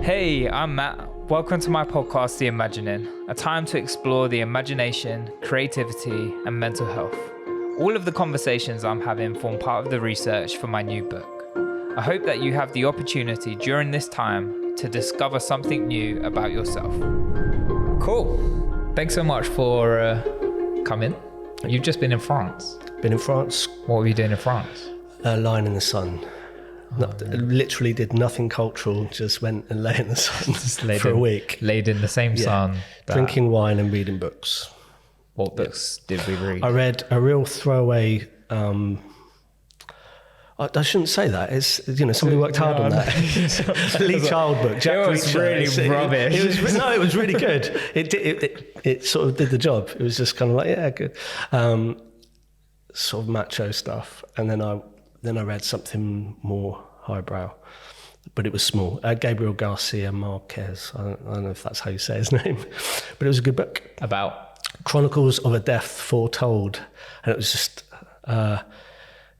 Hey, I'm Matt. Welcome to my podcast, The Imagining, a time to explore the imagination, creativity, and mental health. All of the conversations I'm having form part of the research for my new book. I hope that you have the opportunity during this time to discover something new about yourself. Cool. Thanks so much for coming. You've just been in France. Been in France. What were you doing in France? Lying in the sun. Literally did nothing cultural, just went and lay in the sun for a week. Laid in the same sun. Drinking wine and reading books. What books did we read? I read a real throwaway, I shouldn't say that. It's, somebody worked hard on that. Lee Child book. Jack it was Reacher. really rubbish. It was really good. It sort of did the job. It was just kind of like, yeah, good. Sort of macho stuff. And then I read something more highbrow, but it was small. Gabriel Garcia Marquez. I don't know if that's how you say his name, but it was a good book. About? Chronicles of a Death Foretold. And it was just, I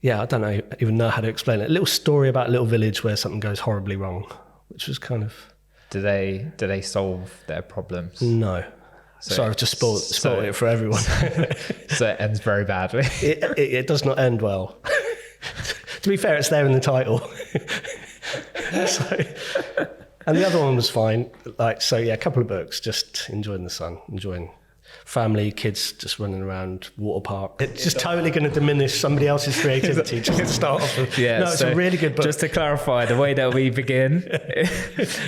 don't even know how to explain it. A little story about a little village where something goes horribly wrong, which was kind of... Do they solve their problems? No. Sorry, I've just spoiled it for everyone. So it ends very badly. It does not end well. To be fair, it's there in the title. And the other one was fine. A couple of books, just enjoying the sun, enjoying family, kids just running around, water park. It's just totally going to diminish somebody else's creativity just to start off with. Yeah, no, it's a really good book. Just to clarify, the way that we begin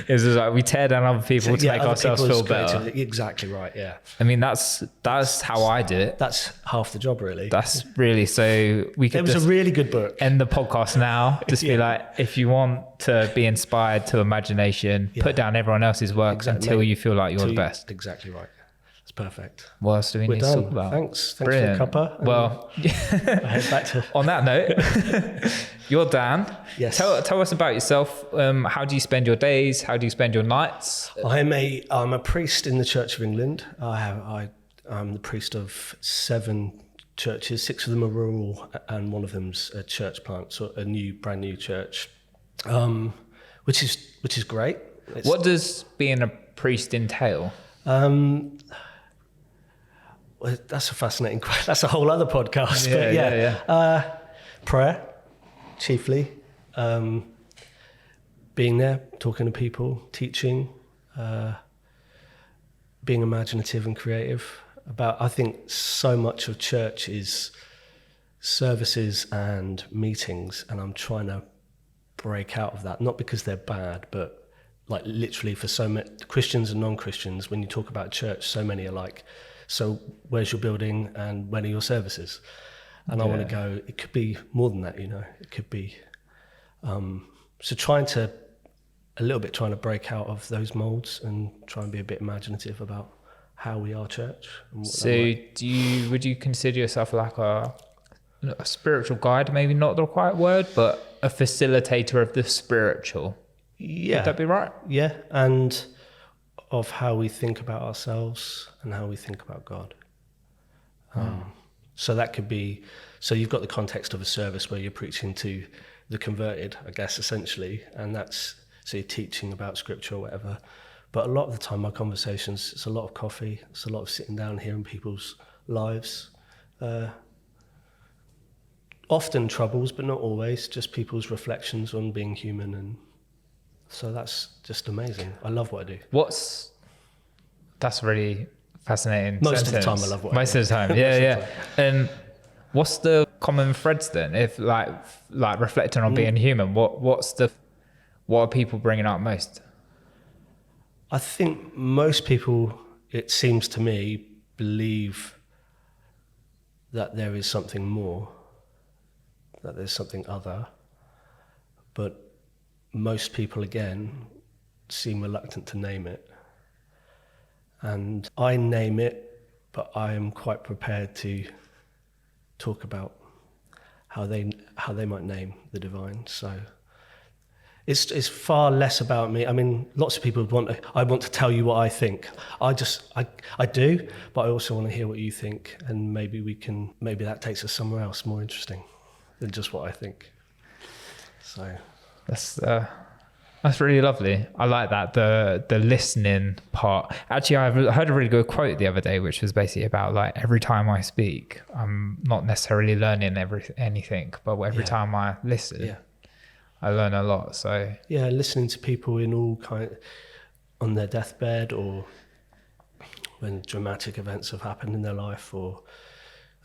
is like we tear down other people to make ourselves feel better. Exactly right, yeah. I mean, that's how I do it. That's half the job, really. That's really, so we could It was a really good book. End the podcast now. Just be like, if you want to be inspired to imagination, put down everyone else's work until you feel like you're the best. Exactly right. Perfect. What else do we need to talk about? Thanks Brilliant. for the cuppa. Well, I head back to... On that note, you're Dan. Yes. Tell us about yourself. How do you spend your days? How do you spend your nights? I'm a priest in the Church of England. I'm the priest of 7 churches. 6 of them are rural, and one of them's a church plant, so a brand new church, which is great. What does being a priest entail? Well, that's a fascinating question. That's a whole other podcast. Prayer, chiefly. Being there, talking to people, teaching, being imaginative and creative. I think so much of church is services and meetings, and I'm trying to break out of that. Not because they're bad, but like literally for so many Christians and non-Christians, when you talk about church, so many are like, so where's your building and when are your services? And I want to go, it could be more than that, it could be, so trying to break out of those molds and try and be a bit imaginative about how we are church. And what would you consider yourself like a spiritual guide, maybe not the right word, but a facilitator of the spiritual? Yeah. Would that be right? Yeah, and of how we think about ourselves and how we think about God. So that could be, so you've got the context of a service where you're preaching to the converted, I guess, essentially, and so you're teaching about scripture or whatever. But a lot of the time, my conversations, it's a lot of coffee, it's a lot of sitting down, hearing people's lives. Often troubles, but not always, just people's reflections on being human, and so that's just amazing. I love what I do. That's really fascinating. Most of the time I love what I do. Most of the time, yeah. And what's the common threads then? If like reflecting on being human, what are people bringing out most? I think most people, it seems to me, believe that there is something more, that there's something other, but most people, again, seem reluctant to name it. And I name it, but I am quite prepared to talk about how they might name the divine. So it's far less about me. I mean, lots of people I want to tell you what I think. I do, but I also want to hear what you think, and maybe that takes us somewhere else more interesting than just what I think. So That's That's really lovely. I like that, the listening part. Actually, I heard a really good quote the other day, which was basically about like every time I speak, I'm not necessarily learning anything, but every time I listen, I learn a lot. So listening to people in all kind on their deathbed, or when dramatic events have happened in their life, or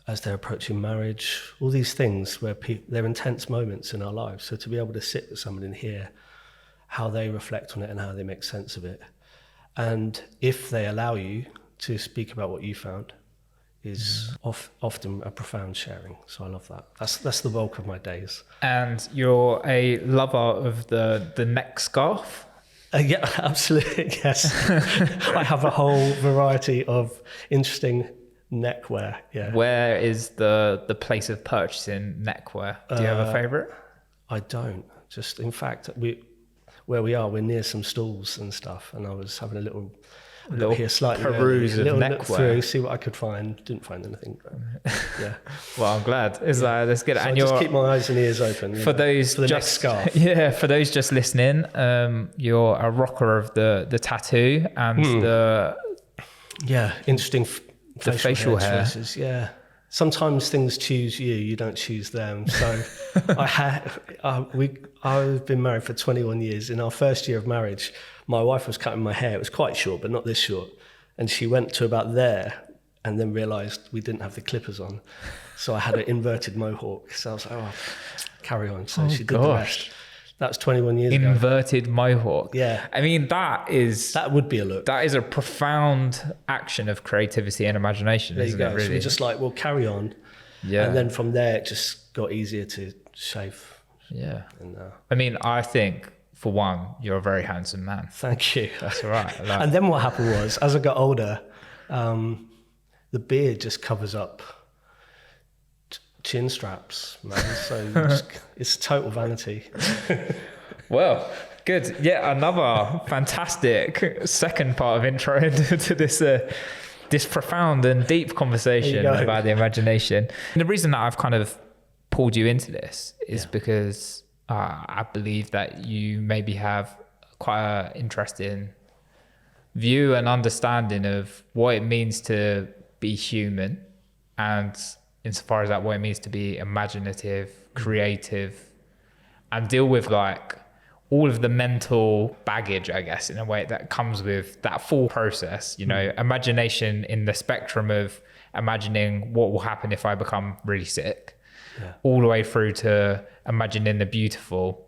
as they're approaching marriage, all these things where they're intense moments in our lives. So to be able to sit with someone and hear how they reflect on it and how they make sense of it, and if they allow you to speak about what you found, is often a profound sharing. So I love that. That's the bulk of my days. And you're a lover of the neck scarf? Yeah, absolutely. Yes. I have a whole variety of interesting neckwear. Yeah. Where is the place of purchasing neckwear? Do you have a favorite? I don't. Just, in fact, where we are, we're near some stalls and stuff, and I was having a little here slightly peruse of look through, neckwear. See what I could find. Didn't find anything, but yeah. Well, I'm glad. Let's get it. So And I just keep my eyes and ears open for those for the next just scarf. yeah, for those just listening, you're a rocker of the tattoo and the Interesting. facial hair. choices. Yeah. Sometimes things choose you. You don't choose them. So I've been married for 21 years. In our first year of marriage, my wife was cutting my hair. It was quite short, but not this short. And she went to about there and then realised we didn't have the clippers on. So I had an inverted mohawk. So I was like, carry on. So she did the rest. That was 21 years ago. Inverted mohawk. Yeah. I mean, that would be a look. That is a profound action of creativity and imagination, There isn't you go. it, really? So we're just like, well, carry on. Yeah. And then from there, it just got easier to shave. Yeah. And, I mean, I think, for one, you're a very handsome man. Thank you. That's all right. And then what happened was, as I got older, the beard just covers up chin straps, man. So it's total vanity. Well, good. Yeah, another fantastic second part of intro into this profound and deep conversation about the imagination. And the reason that I've kind of pulled you into this is because I believe that you maybe have quite an interesting view and understanding of what it means to be human, and insofar as that, what it means to be imaginative, creative, and deal with like all of the mental baggage, I guess, in a way that comes with that full process, imagination in the spectrum of imagining what will happen if I become really sick, all the way through to imagining the beautiful,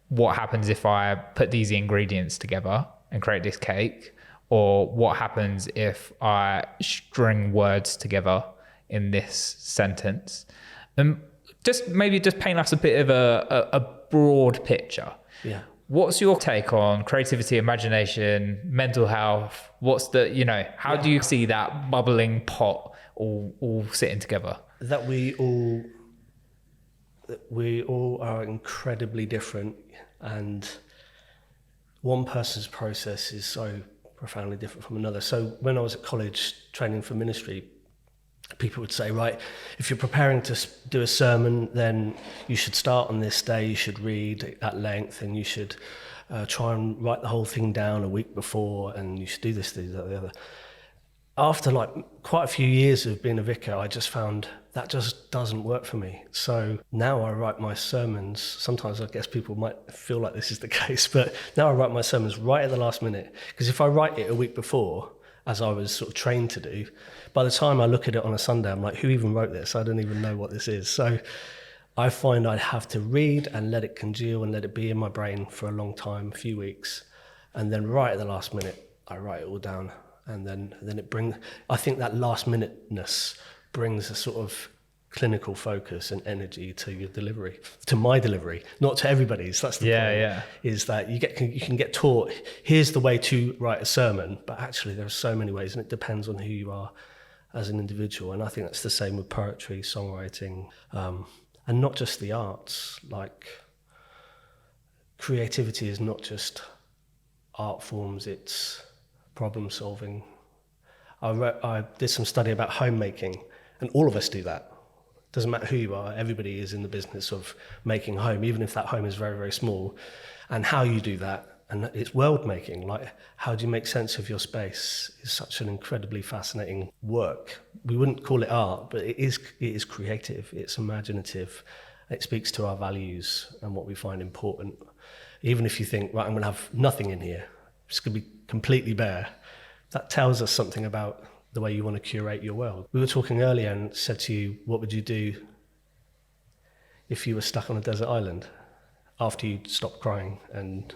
what happens if I put these ingredients together and create this cake, or what happens if I string words together in this sentence. Just paint us a bit of a broad picture. Yeah. What's your take on creativity, imagination, mental health? What's how do you see that bubbling pot all sitting together? That we all are incredibly different, and one person's process is so profoundly different from another. So when I was at college training for ministry, people would say, right, if you're preparing to do a sermon, then you should start on this day, you should read at length, and you should try and write the whole thing down a week before, and you should do this, that, the other. After like quite a few years of being a vicar, I just found that just doesn't work for me. So now I write my sermons. Sometimes I guess people might feel like this is the case, but now I write my sermons right at the last minute. Because if I write it a week before, as I was sort of trained to do, by the time I look at it on a Sunday, I'm like, who even wrote this? I don't even know what this is. So I find I'd have to read and let it congeal and let it be in my brain for a long time, a few weeks. And then right at the last minute, I write it all down. And then it brings, I think that last minuteness brings a sort of clinical focus and energy to your delivery, to my delivery, not to everybody's. That's the point. Is that you can get taught, here's the way to write a sermon, but actually there are so many ways, and it depends on who you are as an individual. And I think that's the same with poetry, songwriting, and not just the arts. Like, creativity is not just art forms, it's problem solving. I did some study about homemaking, and all of us do that. Doesn't matter who you are, everybody is in the business of making a home, even if that home is very, very small. And how you do that, and it's world making, like how do you make sense of your space is such an incredibly fascinating work. We wouldn't call it art, but it is creative, it's imaginative, it speaks to our values and what we find important. Even if you think, right, I'm going to have nothing in here, it's going to be completely bare, that tells us something about the way you want to curate your world. We were talking earlier and said to you, what would you do if you were stuck on a desert island after you'd stopped crying and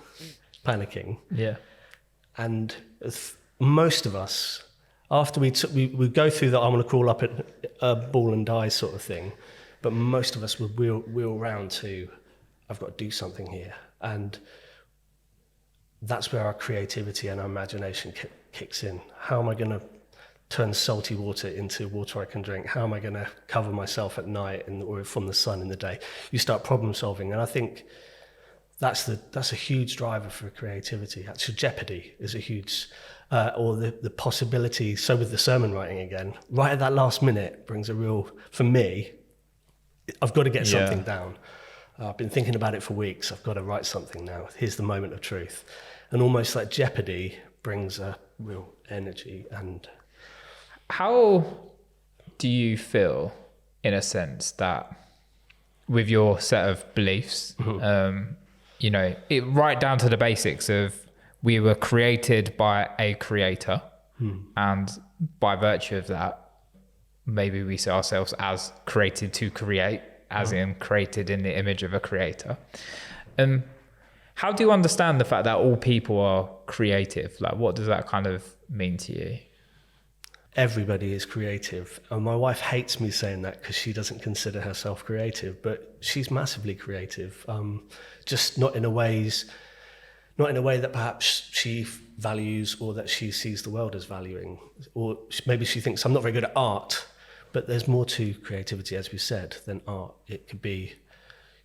panicking? Yeah. And most of us, after we go through that, I want to crawl up at a ball and die sort of thing, but most of us would wheel round to, I've got to do something here. And that's where our creativity and our imagination kicks in. How am I going to turn salty water into water I can drink? How am I going to cover myself at night or from the sun in the day? You start problem solving, and I think that's a huge driver for creativity. Actually, jeopardy is a huge, or the possibility. So with the sermon writing again, right at that last minute brings a real, for me, I've got to get something down. I've been thinking about it for weeks. I've got to write something now. Here's the moment of truth. And almost like jeopardy brings a real energy. And how do you feel, in a sense, that with your set of beliefs, you know, it right down to the basics of we were created by a creator, and by virtue of that, maybe we see ourselves as created to create, as in created in the image of a creator. How do you understand the fact that all people are creative? Like, what does that kind of mean to you? Everybody is creative. And my wife hates me saying that because she doesn't consider herself creative, but she's massively creative. Just not in a way that perhaps she values or that she sees the world as valuing. Or maybe she thinks I'm not very good at art, but there's more to creativity, as we said, than art. It could be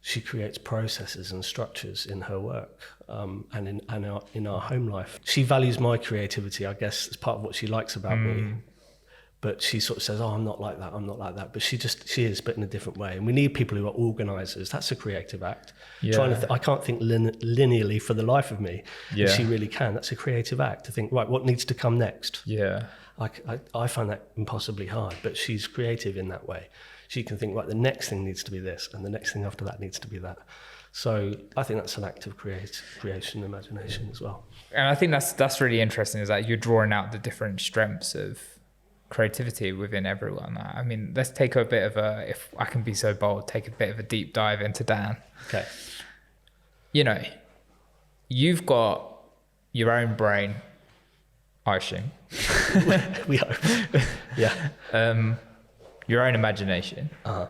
she creates processes and structures in her work, and in our home life. She values my creativity, I guess, as part of what she likes about me. But she sort of says, oh, I'm not like that. But she is, but in a different way. And we need people who are organisers. That's a creative act. Yeah. I can't think linearly for the life of me. Yeah. She really can. That's a creative act to think, right, what needs to come next? Yeah. I find that impossibly hard, but she's creative in that way. She can think, right, the next thing needs to be this, and the next thing after that needs to be that. So I think that's an act of creation, imagination as well. And I think that's really interesting, is that you're drawing out the different strengths of creativity within everyone. I mean, let's take a bit of a, if I can be so bold, take a bit of a deep dive into Dan. Okay. You know, you've got your own brain, I assume. We hope. Yeah. Your own imagination. Uh-huh.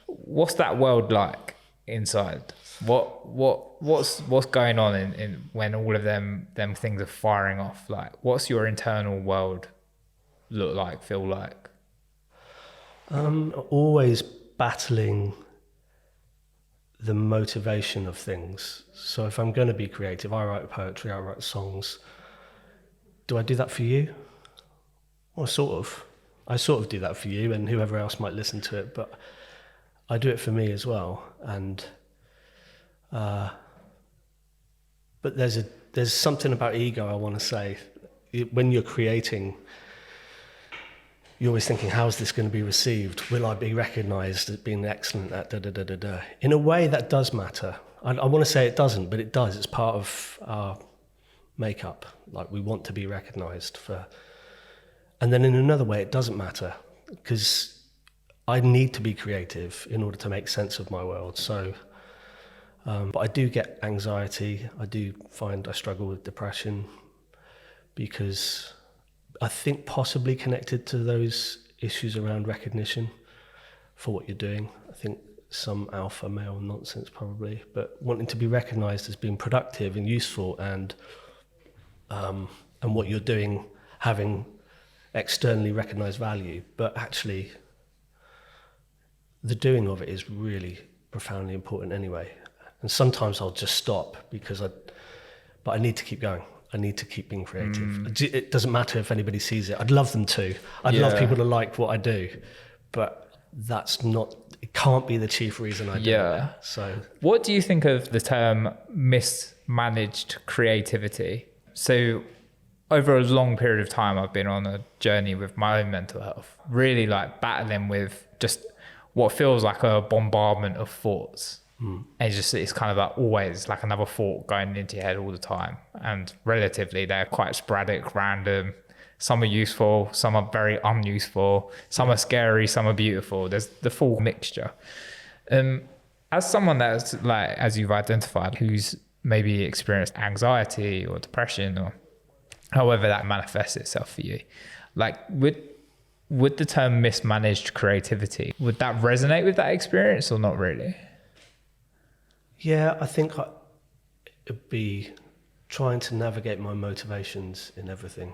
What's that world like inside? What's going on in when all of them things are firing off? Like, what's your internal world look like, feel like? Always battling the motivation of things. So if I'm going to be creative, I write poetry, I write songs. Do I do that for you? Well, sort of. I sort of do that for you and whoever else might listen to it, but I do it for me as well. And but there's something about ego I want to say. When you're creating, you're always thinking, how's this going to be received? Will I be recognised as being excellent at da-da-da-da-da? In a way, that does matter. I want to say it doesn't, but it does. It's part of our makeup. Like, we want to be recognised for... And then in another way, it doesn't matter, because I need to be creative in order to make sense of my world. So, but I do get anxiety. I do find I struggle with depression, because I think possibly connected to those issues around recognition for what you're doing. I think some alpha male nonsense probably, but wanting to be recognised as being productive and useful, and what you're doing having externally recognised value, but actually the doing of it is really profoundly important anyway. And sometimes I'll just stop but I need to keep going. I need to keep being creative. It doesn't matter if anybody sees it. I'd love them to. I'd love people to like what I do, but that's not, it can't be the chief reason I do Yeah. it. So What do you think of the term mismanaged creativity? So over a long period of time, I've been on a journey with my own mental health, really like battling with just what feels like a bombardment of thoughts. And it's kind of like always like another thought going into your head all the time. And relatively, they're quite sporadic, random. Some are useful, some are very unuseful, some are scary, some are beautiful. There's the full mixture. As someone that's like, as you've identified, who's maybe experienced anxiety or depression or however that manifests itself for you, like would the term mismanaged creativity, would that resonate with that experience or not really? yeah, I think it'd be trying to navigate my motivations in everything.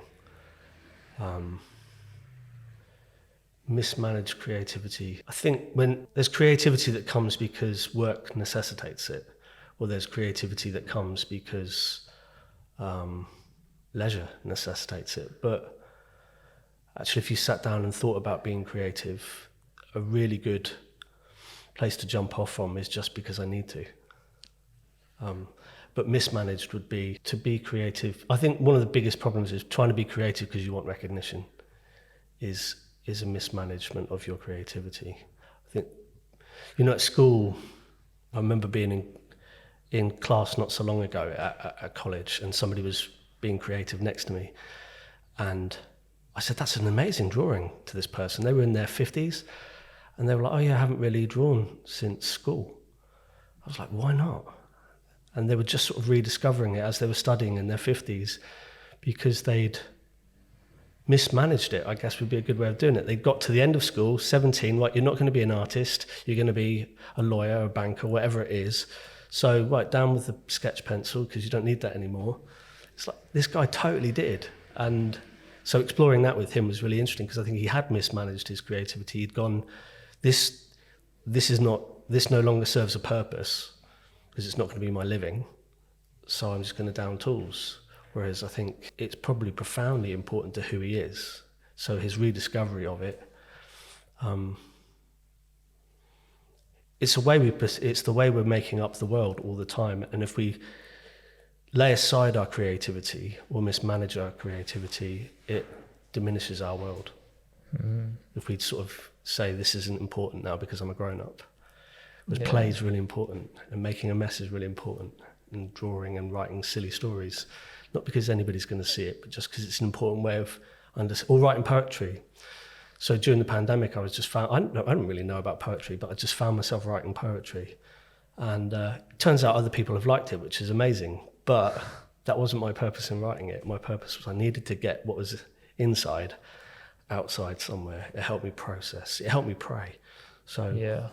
Mismanaged creativity. I think when there's creativity that comes because work necessitates it, or there's creativity that comes because leisure necessitates it. But actually, if you sat down and thought about being creative, a really good place to jump off from is just because I need to. But mismanaged would be to be creative. I think one of the biggest problems is trying to be creative because you want recognition is a mismanagement of your creativity. I think, at school, I remember being in class not so long ago at college, and somebody was being creative next to me. And I said, that's an amazing drawing, to this person. They were in their 50s, and they were like, oh yeah, I haven't really drawn since school. I was like, why not? And they were just sort of rediscovering it as they were studying in their 50s, because they'd mismanaged it, I guess would be a good way of doing it. They got to the end of school, 17, right, you're not going to be an artist, you're going to be a lawyer, a banker, whatever it is. So right, down with the sketch pencil, because you don't need that anymore. It's like, this guy totally did. And so exploring that with him was really interesting, because I think he had mismanaged his creativity. He'd gone, this no longer serves a purpose, because it's not going to be my living, so I'm just going to down tools. Whereas I think it's probably profoundly important to who he is. So his rediscovery of it, it's the way we're making up the world all the time. And if we lay aside our creativity or mismanage our creativity, it diminishes our world. If we sort of say this isn't important now because I'm a grown-up. Whereas play is really important, and making a mess is really important, and drawing and writing silly stories. Not because anybody's going to see it, but just because it's an important way of or writing poetry. So during the pandemic, I don't really know about poetry, but I just found myself writing poetry. And it turns out other people have liked it, which is amazing. But that wasn't my purpose in writing it. My purpose was I needed to get what was inside, outside somewhere. It helped me process. It helped me pray. So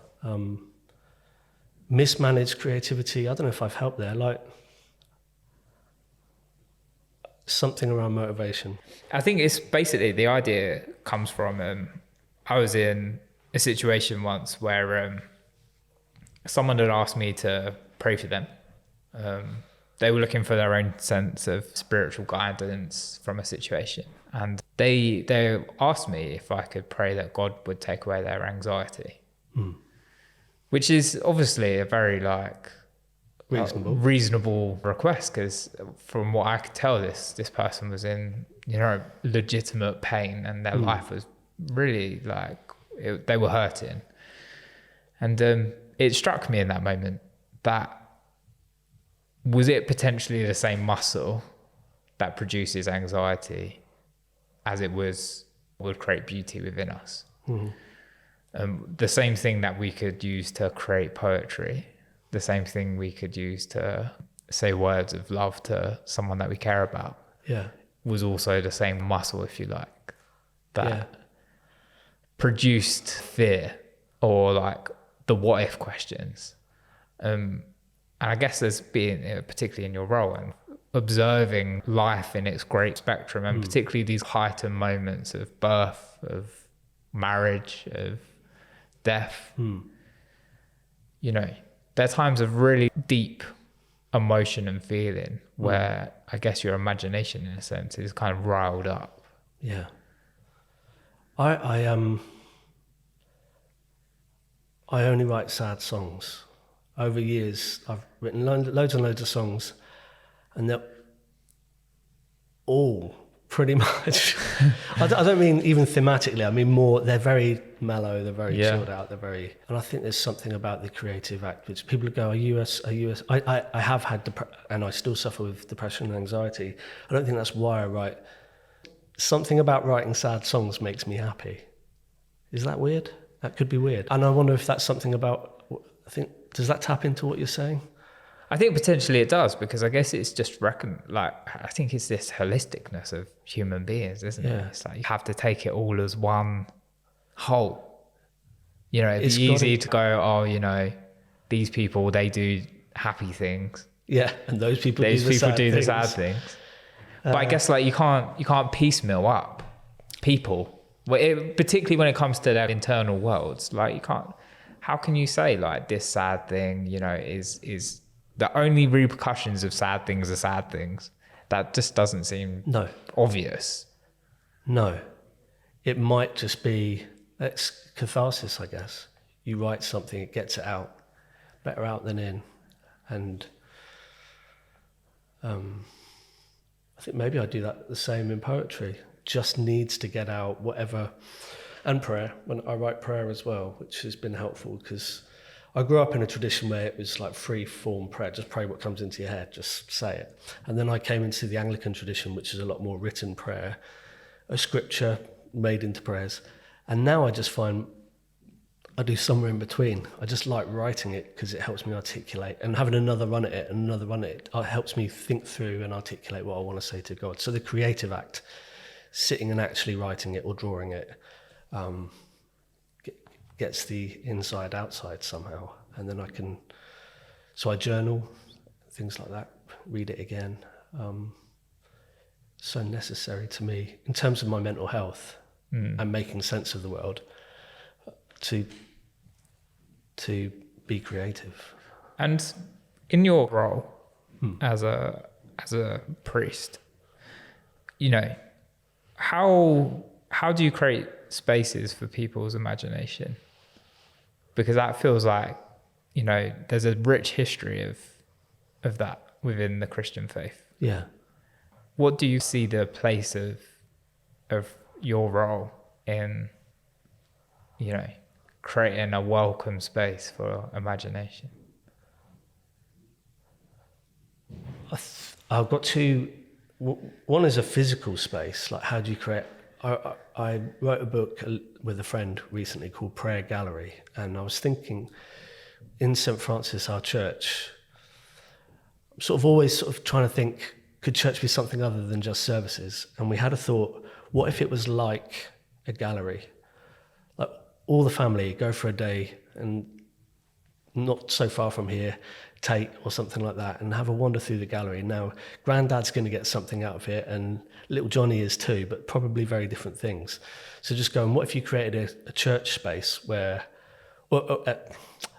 mismanaged creativity, I don't know if I've helped there. Like, something around motivation. I think it's basically, the idea comes from, I was in a situation once where someone had asked me to pray for them. They were looking for their own sense of spiritual guidance from a situation. And they asked me if I could pray that God would take away their anxiety, which is obviously a very reasonable request, because from what I could tell, this person was in legitimate pain, and their life was really they were hurting. And it struck me in that moment that was it potentially the same muscle that produces anxiety as it would create beauty within us. The same thing that we could use to create poetry, the same thing we could use to say words of love to someone that we care about, was also the same muscle, if you like, that produced fear, or the what if questions. And I guess there's been, particularly in your role, and observing life in its great spectrum, and particularly these heightened moments of birth, of marriage, of death, there are times of really deep emotion and feeling where I guess your imagination, in a sense, is kind of riled up. Yeah. I only write sad songs. Over years, I've written loads and loads of songs, and they're all pretty much. I don't mean even thematically. I mean more. They're very mellow. They're very chilled out. They're very. And I think there's something about the creative act which people go, I have had and I still suffer with depression and anxiety. I don't think that's why I write. Something about writing sad songs makes me happy. Is that weird? That could be weird. And I wonder if that's something about. Does that tap into what you're saying? I think potentially it does, because I guess it's just I think it's this holisticness of human beings, isn't it? It's like you have to take it all as one whole. You know, it's easy to go, oh, you know, these people, they do happy things. Yeah, and those people do the sad things. But I guess like you can't piecemeal up people, particularly when it comes to their internal worlds. Like you can't. How can you say like this sad thing, you know, is the only repercussions of sad things are sad things? That just doesn't seem obvious. No, it might just be it's catharsis, I guess. You write something, it gets it out, better out than in, and I think maybe I do that the same in poetry. Just needs to get out whatever. And prayer, when I write prayer as well, which has been helpful because I grew up in a tradition where it was like free form prayer, just pray what comes into your head, just say it. And then I came into the Anglican tradition, which is a lot more written prayer, a scripture made into prayers. And now I just find I do somewhere in between. I just like writing it because it helps me articulate, and having another run at it and another run at it, helps me think through and articulate what I want to say to God. So the creative act, sitting and actually writing it or drawing it, gets the inside outside somehow, and then I journal, things like that, read it again. So necessary to me in terms of my mental health and making sense of the world, to be creative. And in your role as a priest, you know, how do you create spaces for people's imagination? Because that feels like, you know, there's a rich history of that within the Christian faith. Yeah. What do you see the place of your role in, you know, creating a welcome space for imagination? I've got two. One is a physical space, like how do you create. I wrote a book with a friend recently called Prayer Gallery, and I was thinking, in St. Francis, our church, I'm always trying to think, could church be something other than just services? And we had a thought, what if it was like a gallery? Like all the family go for a day, and not so far from here, Tate or something like that, and have a wander through the gallery. Now, Granddad's going to get something out of it, and little Johnny is too, but probably very different things. So just going, what if you created a church space where, or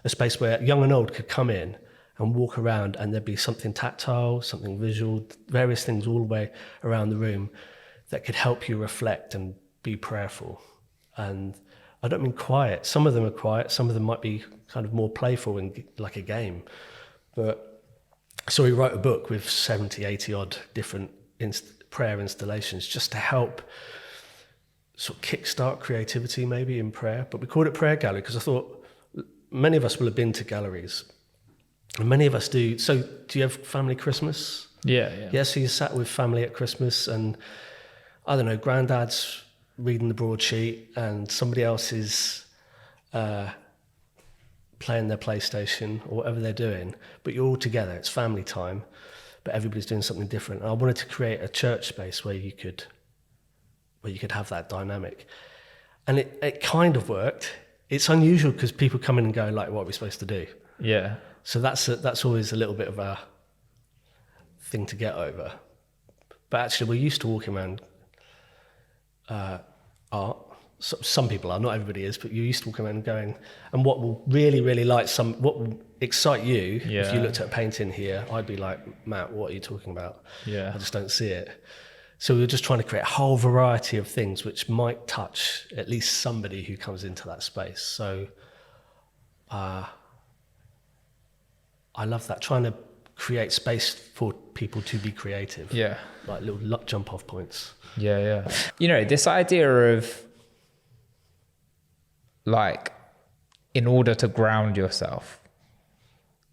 a space where young and old could come in and walk around, and there'd be something tactile, something visual, various things all the way around the room that could help you reflect and be prayerful. And I don't mean quiet. Some of them are quiet. Some of them might be kind of more playful and like a game. But so we wrote a book with 70, 80 odd different prayer installations just to help kickstart creativity maybe in prayer. But we called it Prayer Gallery because I thought many of us will have been to galleries. And many of us do. So do you have family Christmas? Yeah, so you sat with family at Christmas, and I don't know, Granddad's reading the broadsheet and somebody else is playing their PlayStation or whatever they're doing, but you're all together, it's family time, but everybody's doing something different. And I wanted to create a church space where you could have that dynamic. And it kind of worked. It's unusual because people come in and go like, what are we supposed to do? Yeah. So that's always a little bit of a thing to get over. But actually we're used to walking around art. So, some people are, not everybody is, but you're used to walking around and going, and what will really, really what will excite you, if you looked at a painting here, I'd be like, Matt, what are you talking about? Yeah. I just don't see it. So we were just trying to create a whole variety of things which might touch at least somebody who comes into that space. So I love that, trying to create space for people to be creative. Yeah. Like little jump off points. Yeah. You know, this idea of like, in order to ground yourself,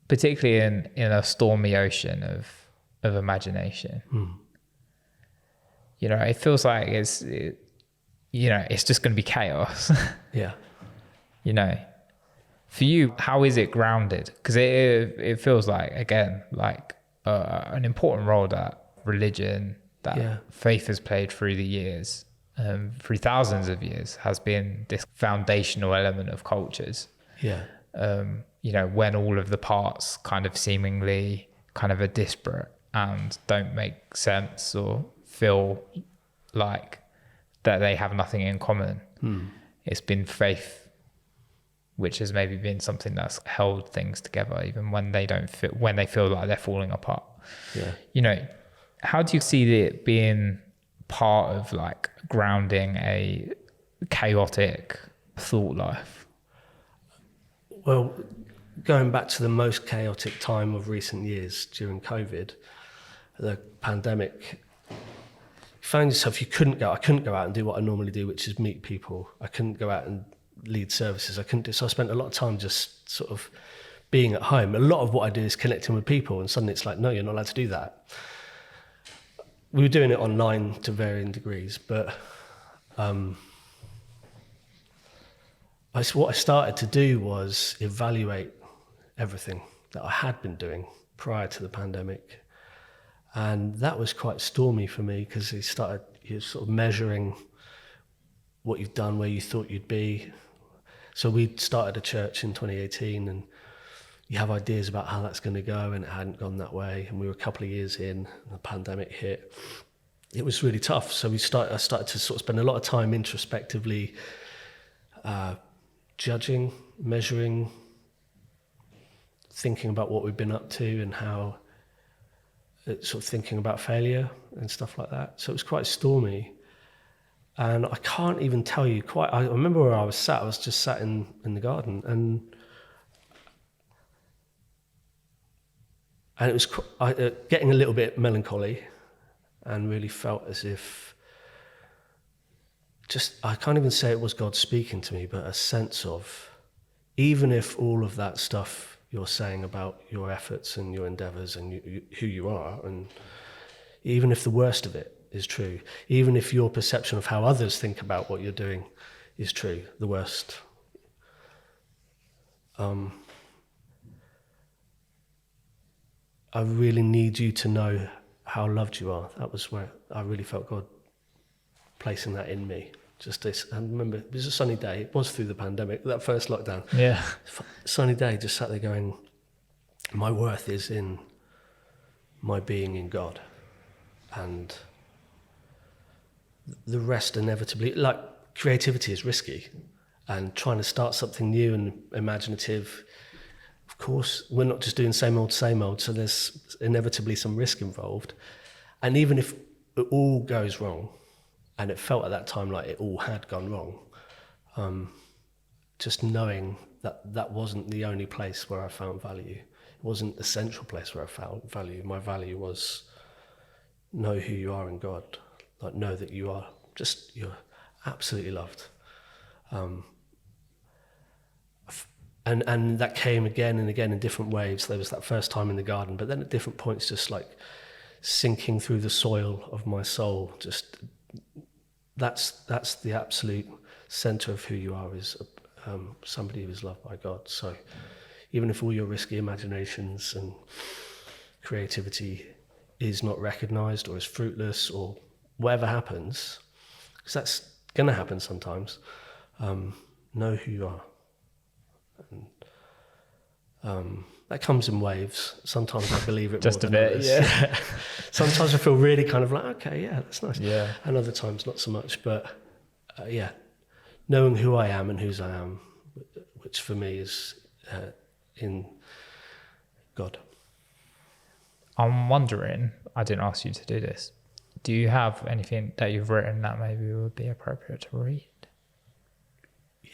particularly in a stormy ocean of imagination, you know, it feels like it's just going to be chaos. Yeah. You know, for you, how is it grounded? Because it feels like, again, like an important role that religion, that faith has played through the years, through thousands of years, has been this foundational element of cultures. Yeah. You know, when all of the parts kind of seemingly kind of are disparate and don't make sense or feel like that they have nothing in common. It's been faith which has maybe been something that's held things together, even when they feel like they're falling apart. Yeah. You know, how do you see it being part of like grounding a chaotic thought life? Well, going back to the most chaotic time of recent years during COVID, the pandemic, you found yourself, I couldn't go out and do what I normally do, which is meet people. I couldn't go out and lead services. So I spent a lot of time just sort of being at home. A lot of what I do is connecting with people, and suddenly it's like, no, you're not allowed to do that. We were doing it online to varying degrees, but what I started to do was evaluate everything that I had been doing prior to the pandemic. And that was quite stormy for me, because you're sort of measuring what you've done, where you thought you'd be. So we started a church in 2018, and you have ideas about how that's going to go, and it hadn't gone that way. And we were a couple of years in, and the pandemic hit. It was really tough. So I started to sort of spend a lot of time introspectively judging, measuring, thinking about what we've been up to, and how sort of thinking about failure and stuff like that. So it was quite stormy. And I can't even tell you quite. I remember where I was sat. I was just sat in the garden, and it was getting a little bit melancholy, and really felt as if I can't even say it was God speaking to me, but a sense of, even if all of that stuff you're saying about your efforts and your endeavors and who you are, and even if the worst of it is true, even if your perception of how others think about what you're doing is true, the worst. I really need you to know how loved you are. That was where I really felt God placing that in me. Just this, and remember, it was a sunny day. It was through the pandemic, that first lockdown. Yeah. Sunny day, just sat there going, my worth is in my being in God. And the rest inevitably, like creativity is risky, and trying to start something new and imaginative, of course, we're not just doing same old, so there's inevitably some risk involved. And even if it all goes wrong, and it felt at that time like it all had gone wrong, just knowing that that wasn't the only place where I found value. It wasn't the central place where I found value. My value was know who you are in God. Like, know that you're absolutely loved. And that came again and again in different waves. There was that first time in the garden, but then at different points, just like sinking through the soil of my soul. Just that's the absolute center of who you are, is somebody who is loved by God. So even if all your risky imaginations and creativity is not recognized or is fruitless or whatever happens, because that's going to happen sometimes, know who you are. And that comes in waves. Sometimes I believe it Just more a than bit, others. yeah. Sometimes I feel really kind of like, okay, yeah, that's nice. Yeah. And other times not so much. But yeah, knowing who I am and whose I am, which for me is in God. I'm wondering, I didn't ask you to do this, do you have anything that you've written that maybe would be appropriate to read?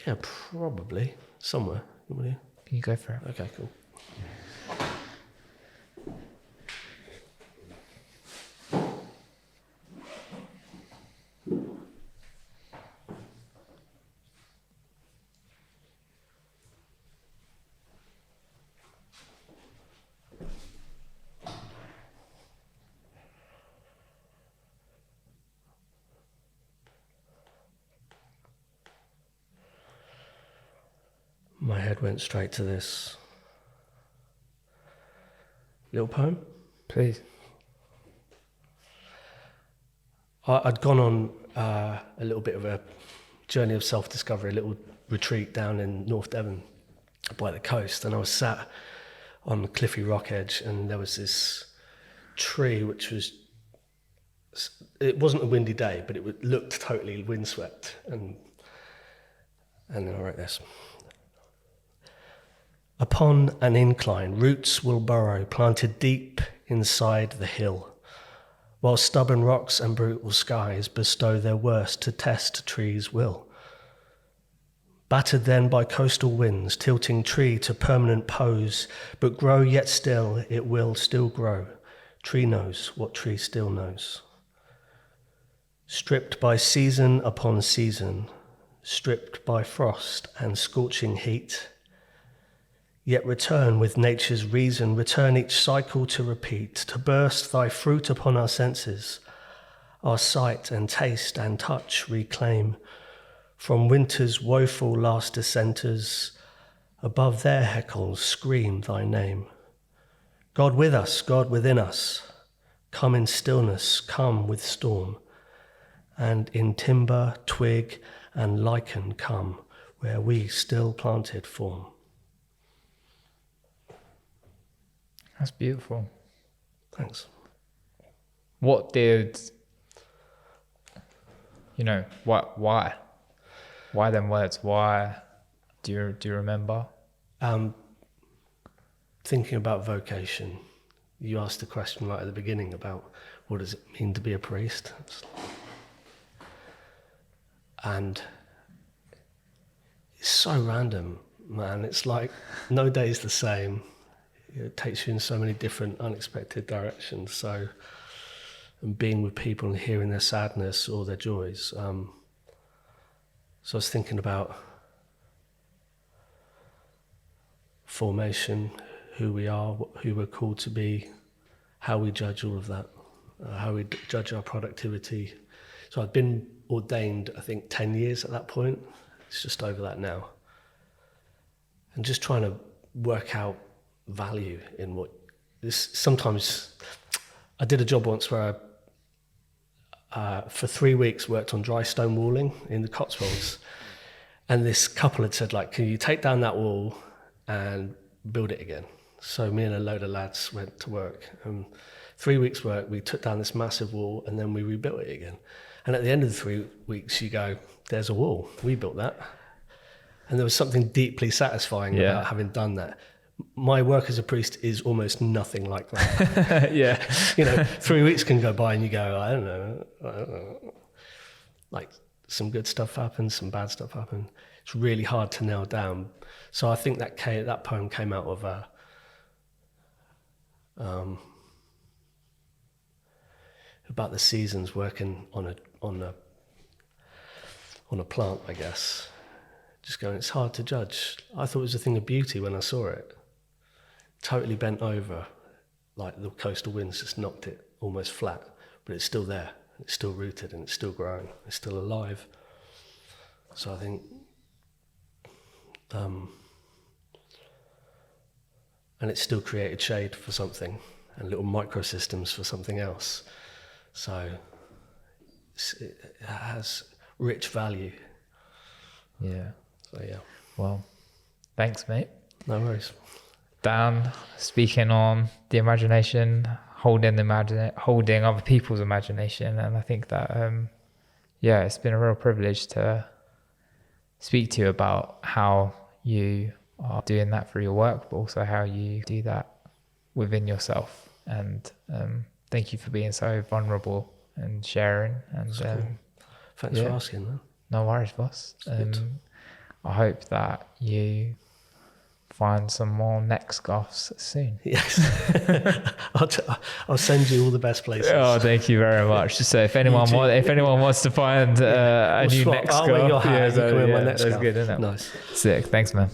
Yeah, probably somewhere. you go for it. Okay, cool. My head went straight to this little poem. Please. I'd gone on a little bit of a journey of self-discovery, a little retreat down in North Devon by the coast, and I was sat on the cliffy rock edge, and there was this tree which was, it wasn't a windy day, but it looked totally windswept, and then I wrote this. Upon an incline, roots will burrow, planted deep inside the hill, while stubborn rocks and brutal skies bestow their worst to test trees' will. Battered then by coastal winds, tilting tree to permanent pose, but grow yet still, it will still grow. Tree knows what tree still knows. Stripped by season upon season, stripped by frost and scorching heat, yet return with nature's reason, return each cycle to repeat, to burst thy fruit upon our senses, our sight and taste and touch reclaim, from winter's woeful last dissenters, above their heckles scream thy name. God with us, God within us, come in stillness, come with storm, and in timber, twig, and lichen come, where we still planted form. That's beautiful. Thanks. What did, why? Why them words? Why? Do you remember? Thinking about vocation, you asked the question right at the beginning about what does it mean to be a priest? And it's so random, man. It's like no day is the same. It takes you in so many different unexpected directions. So, and being with people and hearing their sadness or their joys. So I was thinking about formation, who we are, who we're called to be, how we judge all of that, how we judge our productivity. So I'd been ordained, I think, 10 years at that point. It's just over that now. And just trying to work out value in what this. Sometimes I did a job once where I for 3 weeks worked on dry stone walling in the Cotswolds, and this couple had said, like, can you take down that wall and build it again? So me and a load of lads went to work, and 3 weeks work, we took down this massive wall and then we rebuilt it again. And at the end of the 3 weeks you go, there's a wall, we built that. And there was something deeply satisfying about having done that. My work as a priest is almost nothing like that. Yeah. 3 weeks can go by and you go, I don't know. Like, some good stuff happens, some bad stuff happens. It's really hard to nail down. So I think that poem came out of about the seasons, working on a plant, I guess. Just going, it's hard to judge. I thought it was a thing of beauty when I saw it. Totally bent over, like the coastal winds just knocked it almost flat, but it's still there, it's still rooted, and it's still growing, it's still alive. So I think, and it's still created shade for something, and little microsystems for something else. So it has rich value. Yeah. So yeah. Well, thanks, mate. No worries. Dan, speaking on the imagination, holding other people's imagination, and I think that it's been a real privilege to speak to you about how you are doing that through your work, but also how you do that within yourself. And thank you for being so vulnerable and sharing. And cool. Thanks for asking, man. No worries, boss. I hope that you find some more neck scarves soon. Yes. I'll send you all the best places. Oh, thank you very much. So if anyone wants to find a new neck scarf, I'll wear your hat, you can wear my neck that's scarf. good, isn't it? Nice. Sick. Thanks, man.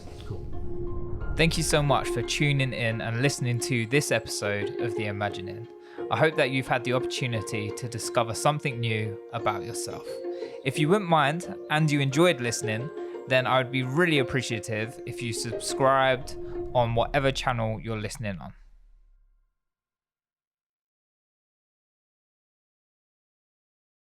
Thank you so much for tuning in and listening to this episode of The Imagining. I hope that you've had the opportunity to discover something new about yourself. If you wouldn't mind and you enjoyed listening, then I would be really appreciative if you subscribed on whatever channel you're listening on.